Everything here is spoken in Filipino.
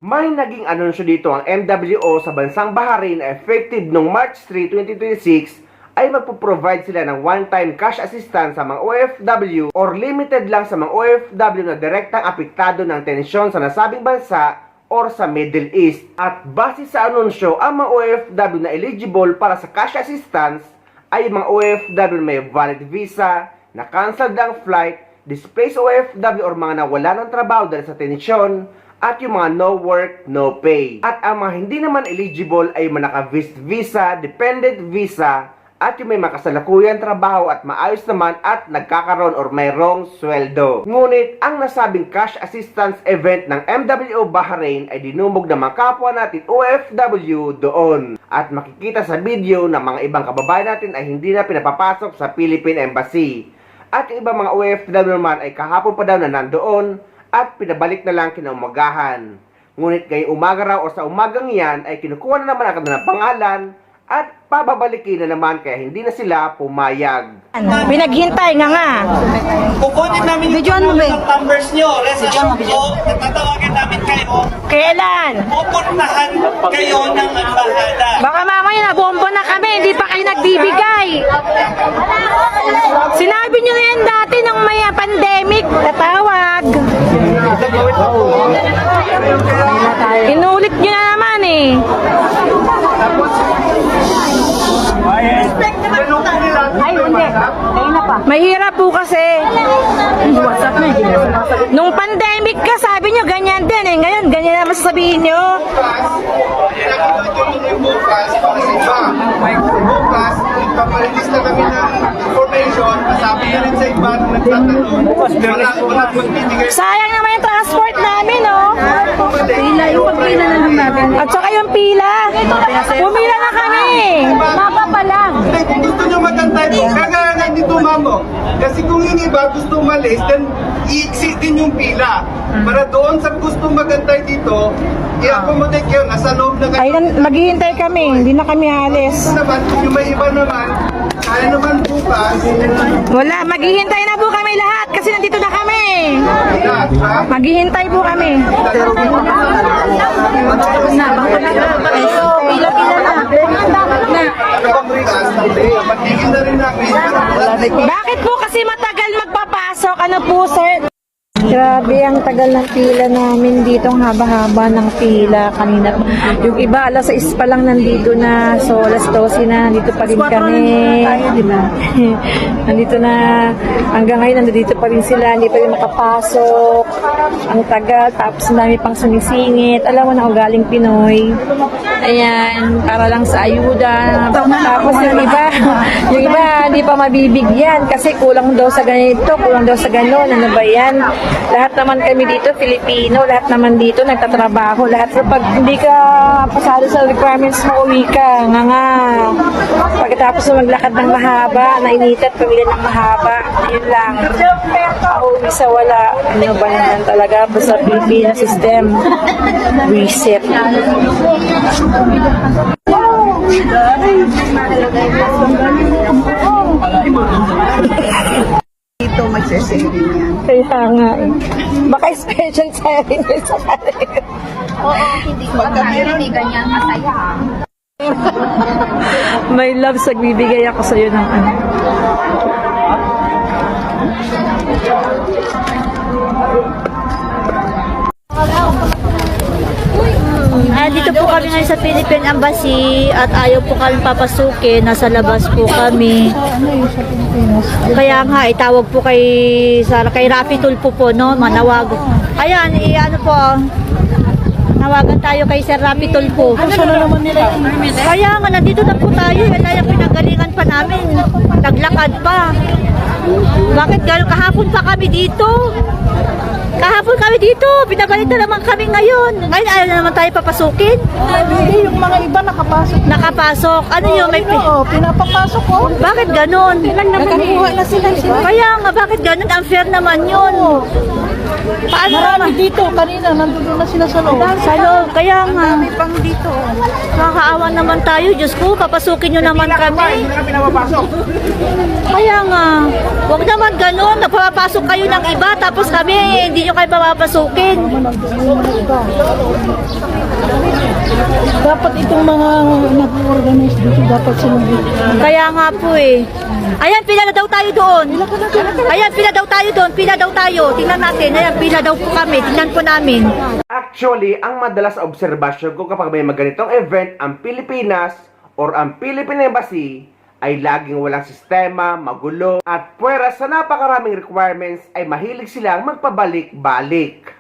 May naging anunsyo dito ang MWO sa bansang Bahrain na effective noong March 3, 2026 ay magpo-provide sila ng one-time cash assistance sa mga OFW or limited lang sa mga OFW na direktang apektado ng tensyon sa nasabing bansa or sa Middle East. At base sa anunsyo, ang mga OFW na eligible para sa cash assistance ay mga OFW na may valid visa, na-cancelled ang flight, displaced OFW or mga nawala ng trabaho dahil sa tensyon, at yung mga no work, no pay. At ang mga hindi naman eligible ay mga naka-visit visa, dependent visa, at yung may makasalukuyan trabaho at maayos naman at nagkakaroon or mayroong sweldo. Ngunit ang nasabing cash assistance event ng MWO Bahrain ay dinumog ng mga kapwa natin OFW doon. At makikita sa video na mga ibang kababayan natin ay hindi na pinapapasok sa Philippine Embassy. At yung ibang mga OFW naman ay kahapon pa daw na nandoon at pinabalik na lang kinaumagahan. Ngunit ngayong umaga raw o sa umagang yan ay kinukuha na naman agad ng pangalan at pababalikin na naman kaya hindi na sila pumayag. Pinaghintay nga. Kukunin namin yung numbers nyo, resident o tatawagin namin kayo. Kailan? Pupuntahan kayo ng embahada. Baka mamaya nabombo na kami, hindi pa kayo nagbibigay. Sinabi nyo na yan dati nung may pandemic, tatawag. Inulit nyo na naman eh. Ay, hindi. Ayun na pa. Mahirap po kasi. WhatsApp na eh. Nung pandemic ka, sabi nyo ganyan din eh. Ngayon, ganyan naman sasabihin nyo. Bukas, ipaparilis na kami ng information. Sabi na rin sa iba na nagtatanong. Wala magbibigay. Sayang naman yung transport namin, oh. Pila, yung pagpila na lang namin. At saka yung pila. Pumila na kami. Mapa pa lang. Kung gusto nyo magantay po, kaya nga hindi tumamo. Kasi kung yung iba gusto umalis, then i-exit din yung pila. Para doon sa gusto magantay dito, i-accommodate kayo, nasa loob na kayo. Ay, maghihintay kami. Hindi na kami alis. Ito naman, kung yung may iba naman, kaya naman bukas. Wala, maghihintay na po kami lahat kasi nandito na kami. Maghihintay po kami. Patigil na rin namin. Bakit po kasi matagal magpapasok? Ano po, sir? Grabe ang tagal ng pila namin dito, ang haba-haba ng pila kanina. Yung iba, alas 6 pa lang nandito na, so alas 12 na, nandito pa rin kami. Nandito na, hanggang ngayon nandito pa rin sila, hindi pa rin makapasok. Ang tagal, tapos dami pang sumisingit. Alam mo na, ugaling Pinoy. Ayan, para lang sa ayuda. Tapos yung iba, hindi pa mabibigyan kasi kulang daw sa ganito, kulang daw sa ganon. Ano ba yan? Lahat naman kami dito, Filipino, lahat naman dito nagtatrabaho, lahat. So pag hindi ka pasado sa requirements mo, uwi ka, nga. Pagkatapos na maglakad ng mahaba, nainitat, pamilya ng mahaba, yun lang. Uwi sa wala. Ano ba naman talaga po sa Filipino system? Reset. Dito magsasaving yan. Kaya nga eh. Baka special selling yun sa kanila. Oo, hindi ko alam. Hindi ganyan masaya. My love, nagbibigay ako sa'yo ng ano. Dito po kami ngayon sa Philippine Embassy at ayaw po kami papasukin. Nasa labas po kami. Kaya nga, itawag po kay Rafi Tulfo po, no? Manawag. Ayan, ano po, nawagan tayo kay Sir Rafi Tulfo. Kaya nga, nandito na po tayo. Kaya pinagalingan pa namin. Naglakad pa. Bakit gano'n? Kahapon pa kami dito. Kahapon kami dito, pinabalik na naman kami ngayon. Ngayon ayaw na naman tayo papasukin. Hindi, yung mga iba nakapasok. Nakapasok. Ano yun? May Pinapapasok ko. bakit ganon? Nakakuha na sila. Kaya nga, bakit ganon? Unfair naman yun. Paano Marami naman? dito. Kanina, nandun na sila sa loob. Sa loob, kaya nga. Marami pang dito. Nakakaawa naman tayo. Diyos ko, papasukin nyo naman kami. Kaya nga, huwag naman ganun. Napapasok kayo ng iba, tapos kami, hindi nyo kayo papapasukin. Dapat itong mga nag-organize dito, dapat sila dito. Kaya nga po eh. Ayan, pila na daw tayo doon. Ayan, pila daw tayo doon. Pila daw tayo. Tingnan natin. Ayan, pila daw po kami. Tingnan po namin. Actually, ang madalas na obserbasyon ko kapag may maganitong event ang Pilipinas or ang Philippine Embassy ay laging walang sistema, magulo, at puwera sa napakaraming requirements ay mahilig silang magpabalik-balik.